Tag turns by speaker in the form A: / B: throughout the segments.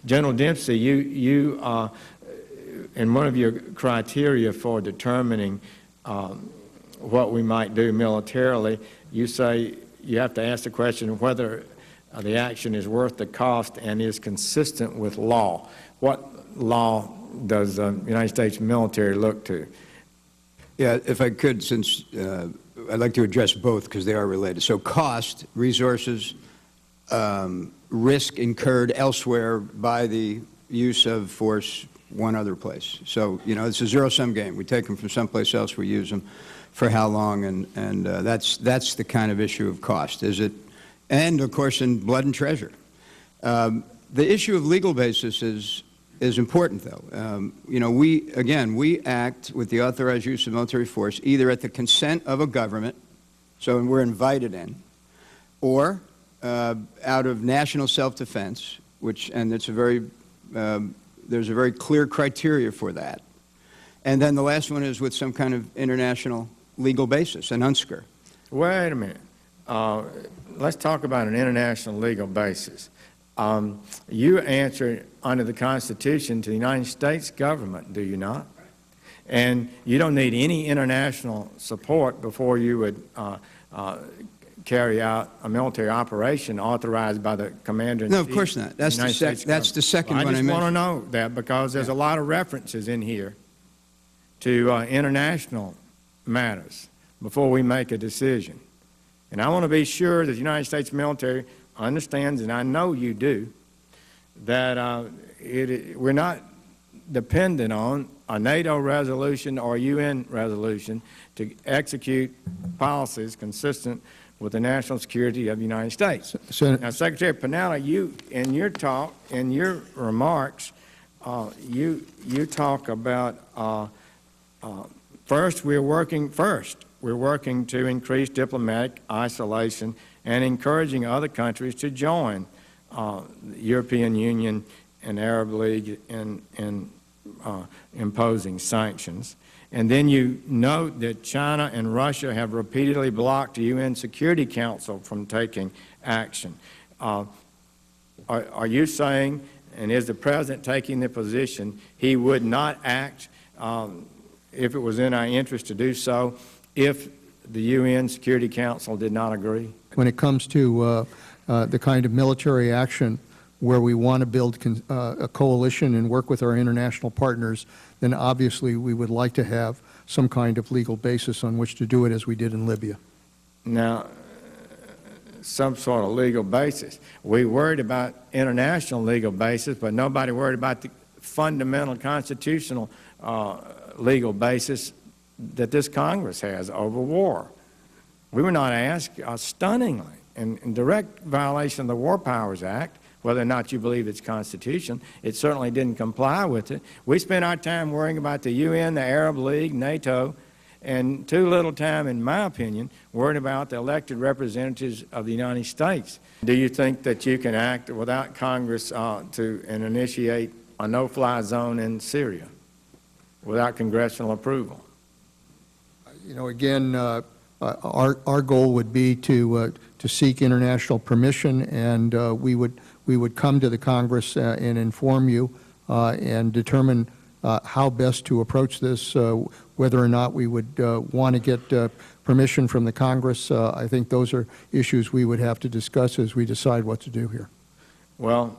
A: General Dempsey, you in one of your criteria for determining what we might do militarily, you say you have to ask the question whether the action is worth the cost and is consistent with law. What law does the United States military look to?
B: Yeah, if I could, since I'd like to address both because they are related. So cost, resources, risk incurred elsewhere by the use of force one other place. So, you know, it's a zero-sum game. We take them from someplace else, we use them for how long, and that's the kind of issue of cost. Is it, and of course in blood and treasure. The issue of legal basis is important, though. You know, we act with the authorized use of military force either at the consent of a government, so we're invited in, or out of national self-defense, and it's a very, there's a very clear criteria for that. And then the last one is with some kind of international legal basis, an UNSCR.
A: Wait a minute. Let's talk about an international legal basis. You answer under the Constitution to the United States government, do you not? And you don't need any international support before you would carry out a military operation authorized by the commander-in-chief.
B: No, of course not. That's the second one I mentioned.
A: I just want to know that because there's a lot of references in here to international matters before we make a decision. And I want to be sure that the United States military understands, and I know you do, that we're not dependent on a NATO resolution or a UN resolution to execute policies consistent with the national security of the United States. Now, Secretary Panetta, you, in your talk, in your remarks, you talk about first, we're working to increase diplomatic isolation and encouraging other countries to join the European Union and Arab League in imposing sanctions. And then you note that China and Russia have repeatedly blocked the UN Security Council from taking action. Are you saying, and is the President taking the position, he would not act if it was in our interest to do so if the UN Security Council did not agree?
C: When it comes to the kind of military action where we want to build a coalition and work with our international partners, then obviously we would like to have some kind of legal basis on which to do it, as we did in Libya.
A: Now, some sort of legal basis. We worried about international legal basis, but nobody worried about the fundamental constitutional legal basis that this Congress has over war. We were not asked, stunningly, in direct violation of the War Powers Act, whether or not you believe it's constitutional. It certainly didn't comply with it. We spent our time worrying about the UN, the Arab League, NATO, and too little time, in my opinion, worrying about the elected representatives of the United States. Do you think that you can act without Congress and initiate a no-fly zone in Syria without congressional approval?
C: You know, again, our goal would be to seek international permission, and we would come to the Congress and inform you and determine how best to approach this, whether or not we would want to get permission from the Congress. I think those are issues we would have to discuss as we decide what to do here.
A: Well,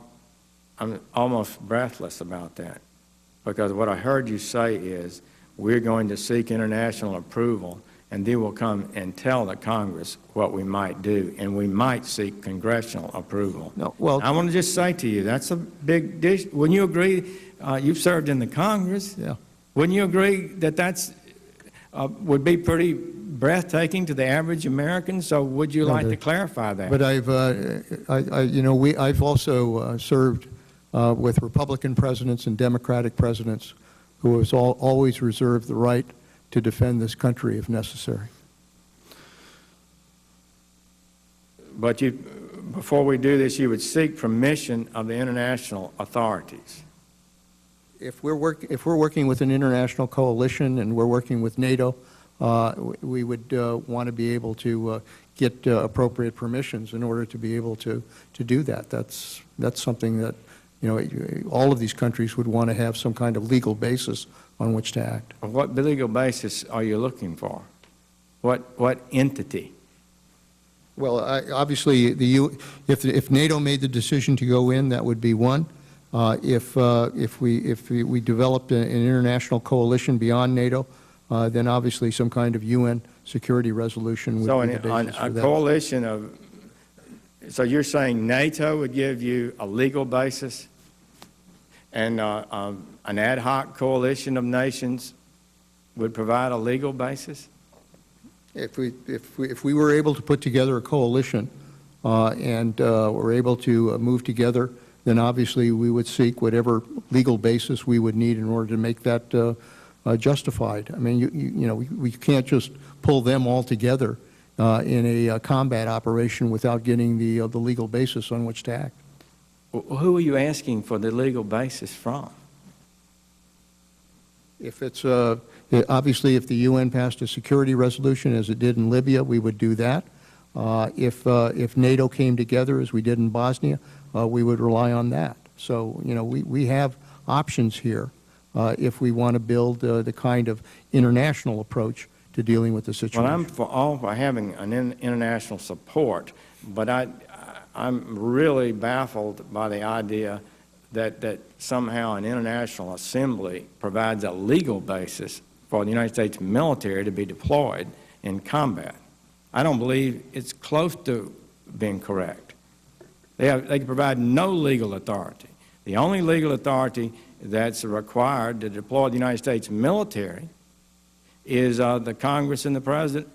A: I'm almost breathless about that, because what I heard you say is we're going to seek international approval, and then we'll come and tell the Congress what we might do, and we might seek congressional approval.
C: No, well,
A: I want to just say to you, that's a big dish. Wouldn't you agree? You've served in the Congress.
C: Yeah.
A: Wouldn't you agree that that's would be pretty breathtaking to the average American? So would you like to clarify that?
C: But I've also served with Republican presidents and Democratic presidents who has always reserved the right to defend this country if necessary.
A: But before we do this, you would seek permission of the international authorities.
C: If we're working with an international coalition and we're working with NATO, we would want to be able to get appropriate permissions in order to be able to do that. That's something that all of these countries would want to have some kind of legal basis on which to act.
A: What legal basis are you looking for? What entity?
C: Well, obviously, if NATO made the decision to go in, that would be one. If we developed an international coalition beyond NATO, then obviously some kind of UN security resolution would be the basis for that.
A: Coalition of, so you're saying NATO would give you a legal basis, and an ad hoc coalition of nations would provide a legal basis?
C: If we were able to put together a coalition and were able to move together, then obviously we would seek whatever legal basis we would need in order to make that justified. I mean, we can't just pull them all together in a combat operation without getting the legal basis on which to act.
A: Who are you asking for the legal basis from?
C: If it's obviously, if the UN passed a security resolution as it did in Libya, we would do that. If NATO came together as we did in Bosnia, we would rely on that. So, we have options here if we want to build the kind of international approach to dealing with the situation.
A: Well, I'm for having an international support, but I'm really baffled by the idea that somehow an international assembly provides a legal basis for the United States military to be deployed in combat. I don't believe it's close to being correct. They can provide no legal authority. The only legal authority that's required to deploy the United States military is the Congress and the President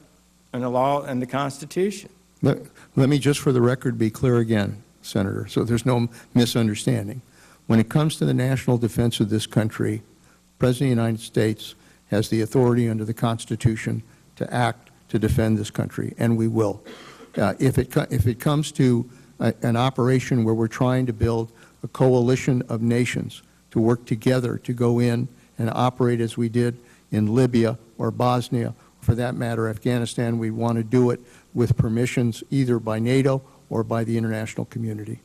A: and the law and the Constitution.
C: Let me just for the record be clear again, Senator, so there's no misunderstanding. When it comes to the national defense of this country, the President of the United States has the authority under the Constitution to act to defend this country, and we will. If it comes to an operation where we're trying to build a coalition of nations to work together to go in and operate as we did in Libya or Bosnia, for that matter, Afghanistan, we want to do it with permissions either by NATO or by the international community.